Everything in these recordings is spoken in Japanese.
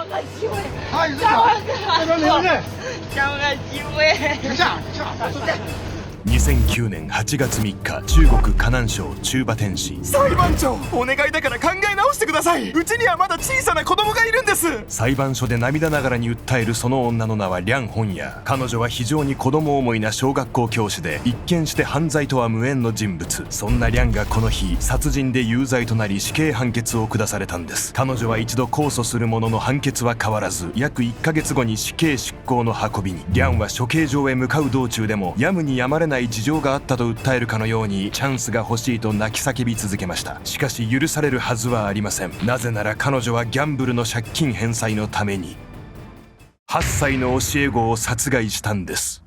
个机会，啊，你给我这留着。给我个机会。等下，坐下。2009年8月3日、中国河南省中馬天市。裁判長、お願いだから考え直してください。うちにはまだ小さな子供がいるんです。裁判所で涙ながらに訴えるその女の名はリャン・ホンヤ。彼女は非常に子供思いな小学校教師で、一見して犯罪とは無縁の人物。そんなリャンがこの日、殺人で有罪となり死刑判決を下されたんです。彼女は一度控訴するものの判決は変わらず、約1ヶ月後に死刑執行の運びに。リャンは処刑場へ向かう道中でもやむにやまれない事情があったと訴えるかのように、チャンスが欲しいと泣き叫び続けました。しかし許されるはずはありません。なぜなら彼女はギャンブルの借金返済のために8歳の教え子を殺害したんです。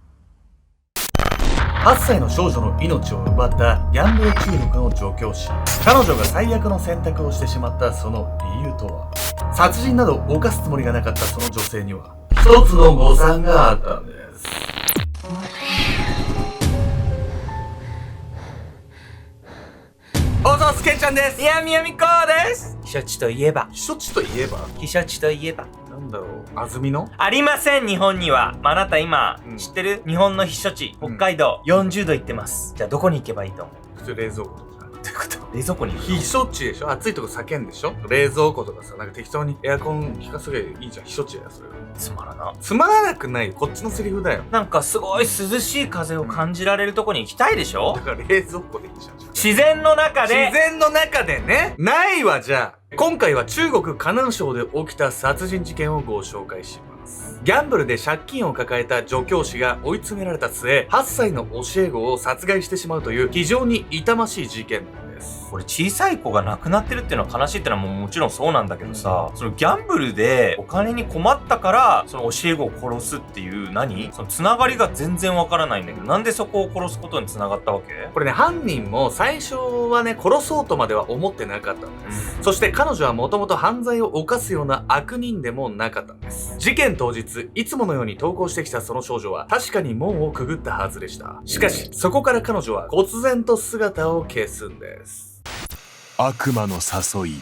8歳の少女の命を奪ったギャンブル中毒の状況師。彼女が最悪の選択をしてしまったその理由とは。殺人など犯すつもりがなかったその女性には一つの誤算があったんです。おぞすけんちゃんです。宮宮美子です。避暑地といえば避暑地といえば避暑地といえばなんだろう、安曇野ありません。日本には。あなた今、知ってる？日本の避暑地、北海道、40度行ってます。じゃあどこに行けばいいと思う？普通冷蔵庫とか。どういうこと？冷蔵庫に行くの？避暑地でしょ。暑いとこ叫んでしょ。冷蔵庫とかさ、なんか適当にエアコン効かせればいいじゃん。避暑地だよ、それは。つまらな。つまらなくないよ。こっちのセリフだよ。なんかすごい涼しい風を感じられるとこに行きたいでしょ？だから冷蔵庫でいいじゃん。自然の中で。自然の中でね。ないわ、じゃあ。今回は中国河南省で起きた殺人事件をご紹介します。ギャンブルで借金を抱えた助教師が追い詰められた末、8歳の教え子を殺害してしまうという非常に痛ましい事件なんです。これ小さい子が亡くなってるっていうのは悲しいってのはもちろんそうなんだけどさ、そのギャンブルでお金に困ったからその教え子を殺すっていうそのつながりが全然わからないんだけど、なんでそこを殺すことにつながったわけ？これね、犯人も最初はね、殺そうとまでは思ってなかったんです。そして彼女はもともと犯罪を犯すような悪人でもなかったんです。事件当日、いつものように登校してきたその少女は確かに門をくぐったはずでした。しかし、そこから彼女は忽然と姿を消すんです。悪魔の誘い。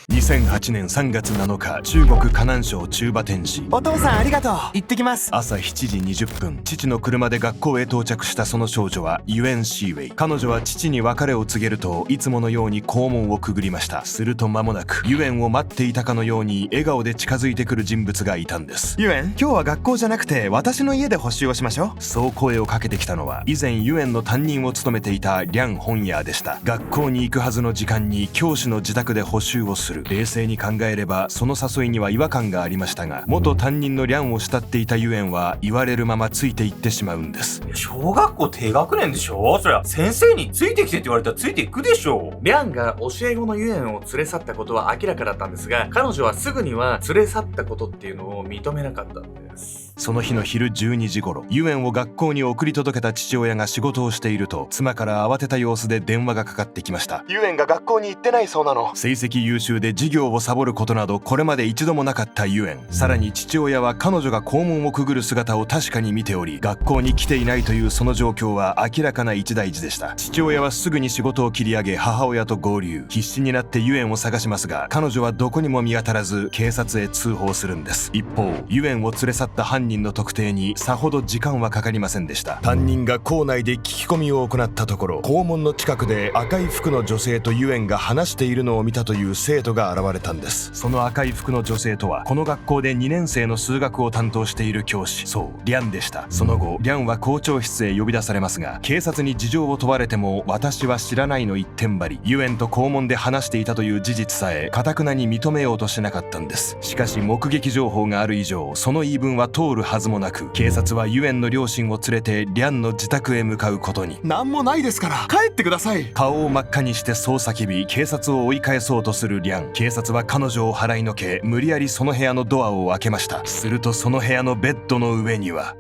2008年3月7日、中国河南省中馬天市。お父さんありがとう。行ってきます。朝7時20分、父の車で学校へ到着したその少女はユエン・シーウェイ。彼女は父に別れを告げると、いつものように校門をくぐりました。すると間もなく、ユエンを待っていたかのように笑顔で近づいてくる人物がいたんです。ユエン、今日は学校じゃなくて私の家で補習をしましょう。そう声をかけてきたのは、以前ユエンの担任を務めていたリャン・ホンヤーでした。学校に行くはずの時間に教師の自宅で補習をする。冷静に考えればその誘いには違和感がありましたが、元担任のリャンを慕っていたユエンは言われるままついていってしまうんです。小学校低学年でしょ？そりゃ先生についてきてって言われたらついていくでしょ。リャンが教え子のユエンを連れ去ったことは明らかだったんですが、彼女はすぐには連れ去ったことっていうのを認めなかったんです。その日の昼12時頃、ユエンを学校に送り届けた父親が仕事をしていると、妻から慌てた様子で電話がかかってきました。ユエンが学校に行ってないそうなの。成績優秀で授業をサボることなどこれまで一度もなかったユエン。さらに父親は彼女が校門をくぐる姿を確かに見ており、学校に来ていないというその状況は明らかな一大事でした。父親はすぐに仕事を切り上げ母親と合流。必死になってユエンを探しますが、彼女はどこにも見当たらず警察へ通報するんです。一方、ユエンを連れ去った犯人の特定にさほど時間はかかりませんでした。担任が校内で聞き込みを行ったところ、校門の近くで赤い服の女性とユエンが話しているのを見たという生徒が現れたんです。その赤い服の女性とは、この学校で2年生の数学を担当している教師、そう、リャンでした。その後、リャンは校長室へ呼び出されますが、警察に事情を問われても私は知らないの一点張り、ユエンと校門で話していたという事実さえ頑なに認めようとしなかったんです。しかし目撃情報がある以上、その言い分は通るはずもなく、警察はユエンの両親を連れてリャンの自宅へ向かうことに。なんもないですから帰ってください。顔を真っ赤にしてそう叫び、警察を追い返そうとするリャン。警察は彼女を払いのけ、無理やりその部屋のドアを開けました。するとその部屋のベッドの上には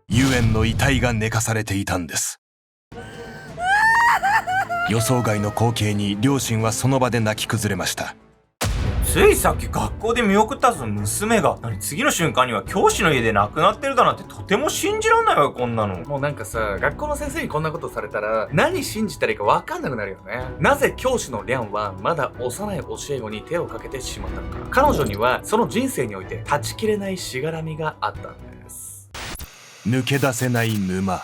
ユエンの遺体が寝かされていたんです。予想外の光景に両親はその場で泣き崩れました。ついさっき学校で見送ったはずの娘が、次の瞬間には教師の家で亡くなってるだなんてとても信じらんないわよ、こんなの。もうなんかさ、学校の先生にこんなことされたら、何信じたらいいか分かんなくなるよね。なぜ教師のリャンはまだ幼い教え子に手をかけてしまったのか。彼女にはその人生において断ち切れないしがらみがあったんです。抜け出せない沼。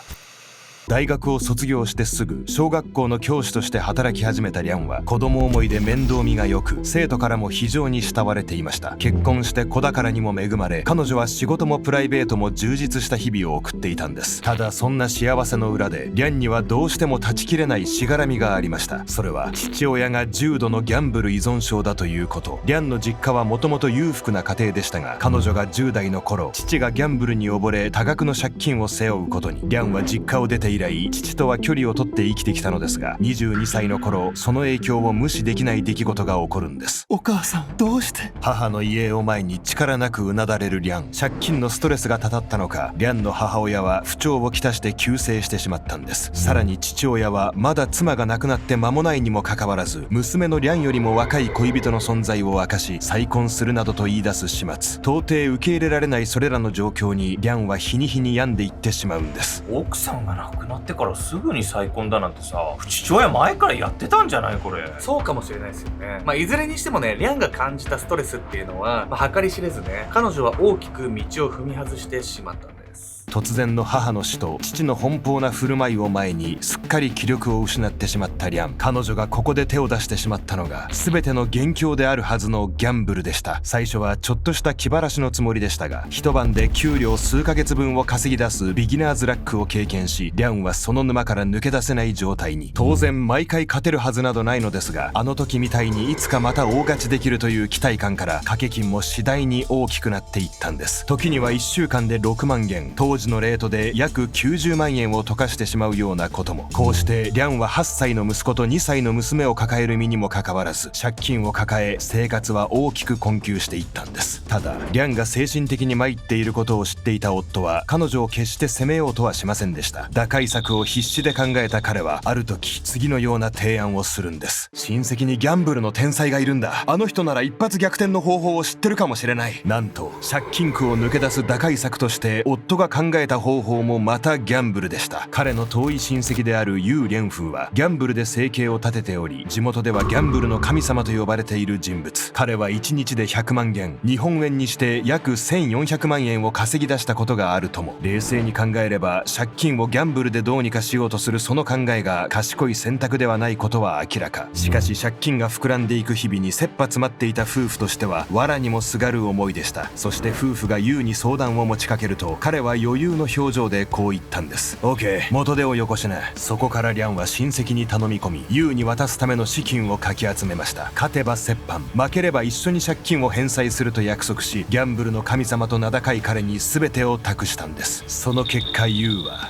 大学を卒業してすぐ小学校の教師として働き始めたリャンは子供思いで面倒見が良く、生徒からも非常に慕われていました。結婚して子宝にも恵まれ、彼女は仕事もプライベートも充実した日々を送っていたんです。ただそんな幸せの裏でリャンにはどうしても断ち切れないしがらみがありました。それは父親が重度のギャンブル依存症だということ。リャンの実家はもともと裕福な家庭でしたが、彼女が10代の頃、父がギャンブルに溺れ多額の借金を背負うことに、リャンは実家を出て以来父とは距離を取って生きてきたのですが、22歳の頃その影響を無視できない出来事が起こるんです。お母さんどうして？母の遺影を前に力なくうなだれるリャン。借金のストレスがたたったのか、リャンの母親は不調をきたして急逝してしまったんです。さらに父親はまだ妻が亡くなって間もないにもかかわらず、娘のリャンよりも若い恋人の存在を明かし再婚するなどと言い出す始末。到底受け入れられないそれらの状況にリャンは日に日に病んでいってしまうんです。奥さんが亡くなってからすぐに再婚だなんてさ、父親前からやってたんじゃないこれ。そうかもしれないですよね。いずれにしてもね、リャンが感じたストレスっていうのは、計り知れずね、彼女は大きく道を踏み外してしまったんです。突然の母の死と父の奔放な振る舞いを前にすっかり気力を失ってしまったリャン。彼女がここで手を出してしまったのが全ての元凶であるはずのギャンブルでした。最初はちょっとした気晴らしのつもりでしたが、一晩で給料数ヶ月分を稼ぎ出すビギナーズラックを経験し、リャンはその沼から抜け出せない状態に。当然毎回勝てるはずなどないのですが、あの時みたいにいつかまた大勝ちできるという期待感から掛け金も次第に大きくなっていったんです。時には1週間で6万元、当時のレートで約90万円を溶かしてしまうようなことも。こうしてリャンは8歳の息子と2歳の娘を抱える身にもかかわらず、借金を抱え生活は大きく困窮していったんです。ただリャンが精神的に参っていることを知っていた夫は彼女を決して責めようとはしませんでした。打開策を必死で考えた彼はある時次のような提案をするんです。親戚にギャンブルの天才がいるんだ。あの人なら一発逆転の方法を知ってるかもしれない。なんと借金苦を抜け出す打開策として夫が考えた方法もまたギャンブルでした。彼の遠い親戚であるユウ・リェンフーはギャンブルで生計を立てており、地元ではギャンブルの神様と呼ばれている人物。彼は1日で100万元、日本円にして約1400万円を稼ぎ出したことがあるとも。冷静に考えれば借金をギャンブルでどうにかしようとするその考えが賢い選択ではないことは明らか。しかし借金が膨らんでいく日々に切羽詰まっていた夫婦としては藁にもすがる思いでした。そして夫婦がユウに相談を持ちかけると、彼は余裕の表情でこう言ったんです。 OK、 元手をよこしな。そこからリャンは親戚に頼み込み、ユウに渡すための資金をかき集めました。勝てば折半、負ければ一緒に借金を返済すると約束し、ギャンブルの神様と名高い彼に全てを託したんです。その結果ユウは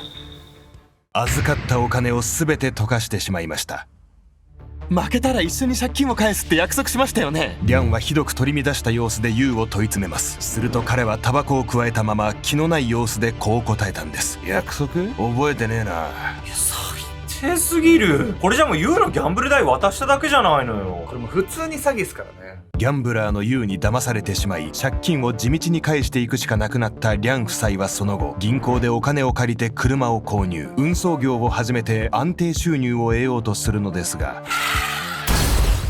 預かったお金を全て溶かしてしまいました。負けたら一緒に借金を返すって約束しましたよね。リャンはひどく取り乱した様子でユウを問い詰めます。すると彼はタバコをくわえたまま気のない様子でこう答えたんです。約束？覚えてねえな。最低すぎる。これじゃもうユウのギャンブル代渡しただけじゃないのよ。これも普通に詐欺ですからね。ギャンブラーのユウに騙されてしまい、借金を地道に返していくしかなくなったリャン夫妻はその後、銀行でお金を借りて車を購入、運送業を始めて安定収入を得ようとするのですが、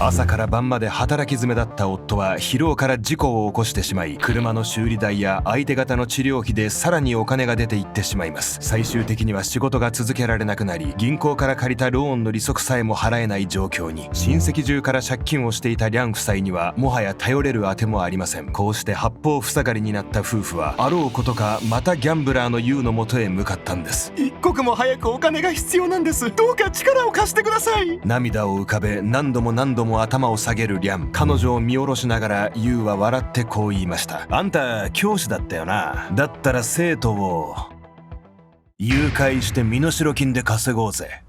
朝から晩まで働き詰めだった夫は疲労から事故を起こしてしまい、車の修理代や相手方の治療費でさらにお金が出ていってしまいます。最終的には仕事が続けられなくなり、銀行から借りたローンの利息さえも払えない状況に。親戚中から借金をしていたリャン夫妻にはもはや頼れるあてもありません。こうして八方塞がりになった夫婦はあろうことかまたギャンブラーのユウの元へ向かったんです。一刻も早くお金が必要なんです。どうか力を貸してください。涙を浮かべ何度も何度も頭を下げるリャン。彼女を見下ろしながらユウは笑ってこう言いました。あんた教師だったよな。だったら生徒を誘拐して身代金で稼ごうぜ。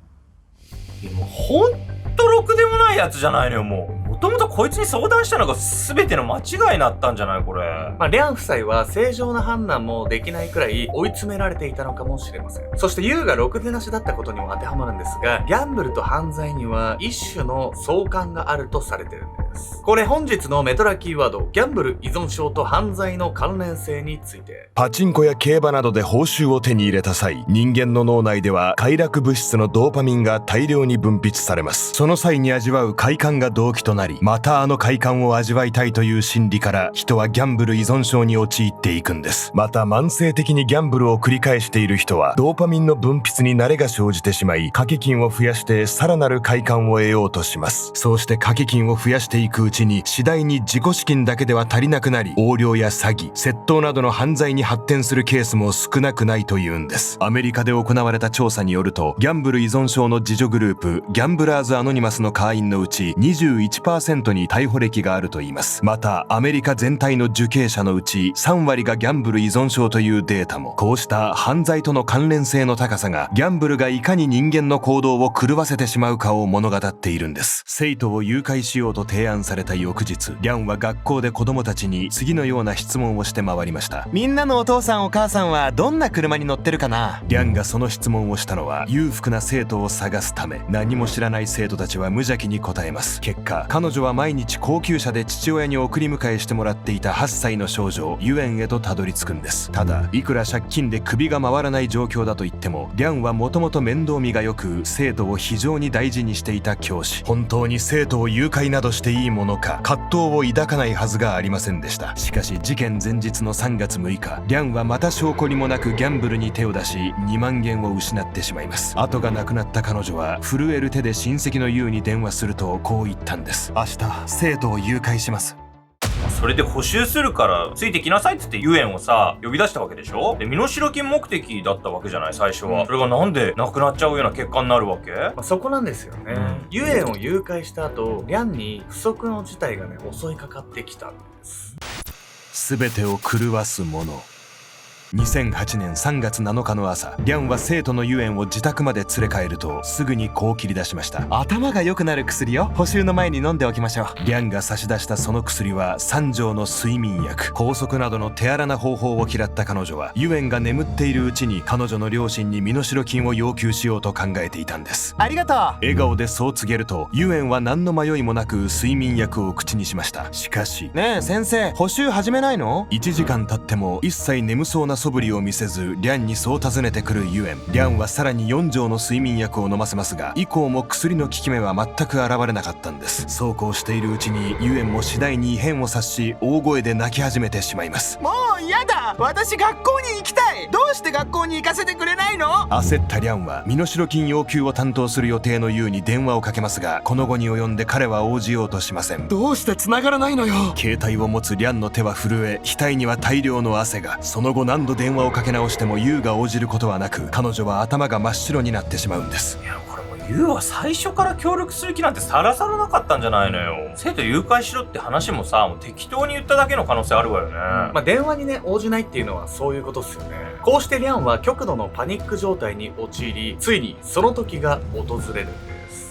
もうほんとろくでもないやつじゃないのよ。もともとこいつに相談したのが全ての間違いになったんじゃないこれ。リャン夫妻は正常な判断もできないくらい追い詰められていたのかもしれません。そしてユウがろくでなしだったことにも当てはまるんですが、ギャンブルと犯罪には一種の相関があるとされてるんです。です。これ本日のメトラキーワード、ギャンブル依存症と犯罪の関連性について。パチンコや競馬などで報酬を手に入れた際、人間の脳内では快楽物質のドーパミンが大量に分泌されます。その際に味わう快感が動機となり、またあの快感を味わいたいという心理から人はギャンブル依存症に陥っていくんです。また慢性的にギャンブルを繰り返している人はドーパミンの分泌に慣れが生じてしまい、掛け金を増やしてさらなる快感を得ようとします。そうして掛け金を増やしていくうちに次第に自己資金だけでは足りなくなり、横領や詐欺、窃盗などの犯罪に発展するケースも少なくないというんです。アメリカで行われた調査によると、ギャンブル依存症の自助グループギャンブラーズアノニマスの会員のうち 21% に逮捕歴があるといいます。またアメリカ全体の受刑者のうち3割がギャンブル依存症というデータも。こうした犯罪との関連性の高さがギャンブルがいかに人間の行動を狂わせてしまうかを物語っているんです。生徒を誘拐しようと提案された翌日、リャンは学校で子供たちに次のような質問をして回りました。みんなのお父さんお母さんはどんな車に乗ってるかな。リャンがその質問をしたのは裕福な生徒を探すため。何も知らない生徒たちは無邪気に答えます。結果、彼女は毎日高級車で父親に送り迎えしてもらっていた8歳の少女ユエンへとたどり着くんです。ただいくら借金で首が回らない状況だと言っても、リャンはもともと面倒見が良く生徒を非常に大事にしていた教師。本当に生徒を誘拐などしていいものか、葛藤を抱かないはずがありませんでした。しかし事件前日の3月6日、リャンはまた証拠にもなくギャンブルに手を出し2万元を失ってしまいます。後がなくなった彼女は震える手で親戚のユウに電話するとこう言ったんです。明日生徒を誘拐します。それで補習するからついてきなさいっつってユエンをさ呼び出したわけでしょ。で身代金目的だったわけじゃない最初は。それがなんでなくなっちゃうような結果になるわけ。そこなんですよね。ユエンを誘拐した後、リャンに不測の事態がね襲いかかってきたんです。全てを狂わすもの。2008年3月7日の朝、リャンは生徒のユエンを自宅まで連れ帰るとすぐにこう切り出しました。頭が良くなる薬よ。補習の前に飲んでおきましょう。リャンが差し出したその薬は3錠の睡眠薬。拘束などの手荒な方法を嫌った彼女は、ユエンが眠っているうちに彼女の両親に身代金を要求しようと考えていたんです。ありがとう。笑顔でそう告げると、ユエンは何の迷いもなく睡眠薬を口にしました。しかし、ねえ先生、補習始めないの？1時間経っても一切眠そうな素振りを見せず、リャンにそう尋ねてくるユエン。リャンはさらに4錠の睡眠薬を飲ませますが、以降も薬の効き目は全く現れなかったんです。そうこうしているうちにユエンも次第に異変を察し、大声で泣き始めてしまいます。もう嫌だ、私学校に行きたい。どうして学校に行かせてくれないの？焦ったリャンは身代金要求を担当する予定のユウに電話をかけますが、この後に及んで彼は応じようとしません。どうして繋がらないのよ。携帯を持つリャンの手は震え、額には大量の汗が。その後何度電話をかけ直してもユウが応じることはなく、彼女は頭が真っ白になってしまうんです。いやこれもうユウは最初から協力する気なんてさらさらなかったんじゃないのよ。生徒誘拐しろって話もさ、もう適当に言っただけの可能性あるわよね。電話にね応じないっていうのはそういうことっすよね。こうしてリャンは極度のパニック状態に陥り、ついにその時が訪れるんです。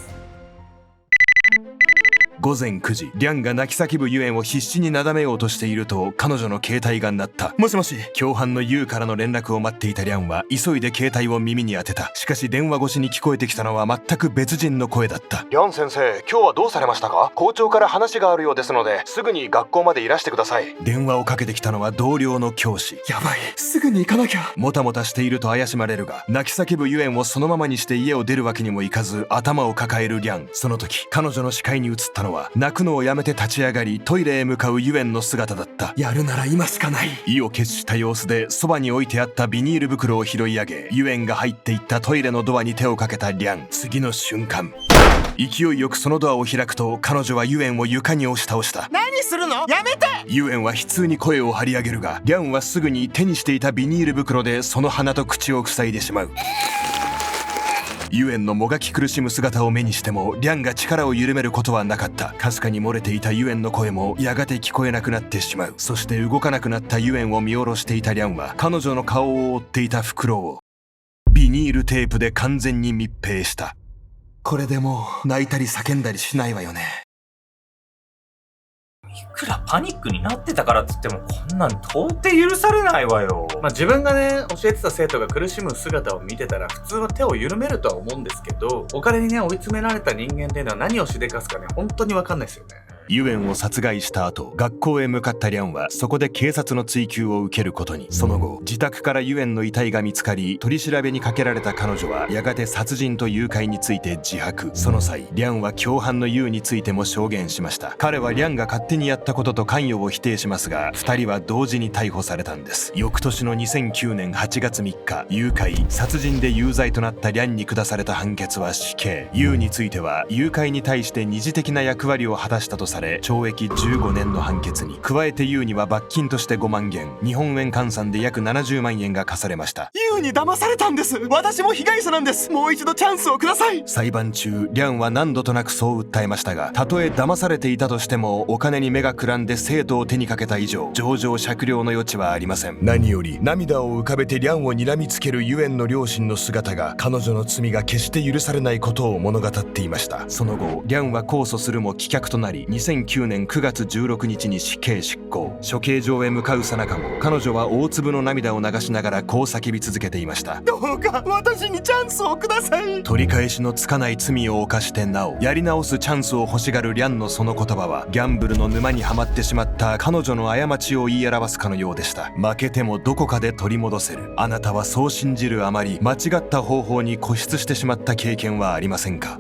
午前9時、リャンが泣き叫ぶユエンを必死になだめようとしていると、彼女の携帯が鳴った。もしもし。共犯のユウからの連絡を待っていたリャンは急いで携帯を耳に当てた。しかし電話越しに聞こえてきたのは全く別人の声だった。リャン先生、今日はどうされましたか？校長から話があるようですので、すぐに学校までいらしてください。電話をかけてきたのは同僚の教師。やばい、すぐに行かなきゃ。もたもたしていると怪しまれるが、泣き叫ぶユエンをそのままにして家を出るわけにもいかず、頭を抱えるリャン。その時、彼女の視界に映ったのは、泣くのをやめて立ち上がりトイレへ向かうユエンの姿だった。やるなら今しかない。意を決した様子でそばに置いてあったビニール袋を拾い上げ、ユエンが入っていったトイレのドアに手をかけたリャン。次の瞬間、勢いよくそのドアを開くと、彼女はユエンを床に押し倒した。何するの？やめて！ユエンは悲痛に声を張り上げるが、リャンはすぐに手にしていたビニール袋でその鼻と口を塞いでしまう。ユエンのもがき苦しむ姿を目にしても、リャンが力を緩めることはなかった。かすかに漏れていたユエンの声もやがて聞こえなくなってしまう。そして動かなくなったユエンを見下ろしていたリャンは、彼女の顔を覆っていた袋をビニールテープで完全に密閉した。これでもう泣いたり叫んだりしないわよね。いくらパニックになってたからっつっても、こんなん到底許されないわよ。自分がね教えてた生徒が苦しむ姿を見てたら、普通は手を緩めるとは思うんですけど、お金にね追い詰められた人間っていうのは何をしでかすかね本当に分かんないですよね。ユエンを殺害した後、学校へ向かったリャンはそこで警察の追及を受けることに。その後、自宅からユエンの遺体が見つかり、取り調べにかけられた彼女はやがて殺人と誘拐について自白。その際、リャンは共犯のユウについても証言しました。彼はリャンが勝手にやったことと関与を否定しますが、2人は同時に逮捕されたんです。翌年の2009年8月3日、誘拐、殺人で有罪となったリャンに下された判決は死刑。ユウについては誘拐に対して二次的な役割を果たしたとされ、懲役15年の判決に。加えてユウには罰金として5万元、日本円換算で約70万円が課されました。ユウに騙されたんです。私も被害者なんです。もう一度チャンスをください。裁判中、リャンは何度となくそう訴えましたが、たとえ騙されていたとしても、お金に目がくらんで生徒を手にかけた以上、情状酌量の余地はありません。何より涙を浮かべてリャンを睨みつけるユエンの両親の姿が、彼女の罪が決して許されないことを物語っていました。その後、リャンは控訴するも棄却となり、2009年9月16日に死刑執行。処刑場へ向かうさなかも、彼女は大粒の涙を流しながらこう叫び続けていました。どうか私にチャンスをください。取り返しのつかない罪を犯してなおやり直すチャンスを欲しがるリャンのその言葉は、ギャンブルの沼にはまってしまった彼女の過ちを言い表すかのようでした。負けてもどこかで取り戻せる。あなたはそう信じるあまり、間違った方法に固執してしまった経験はありませんか？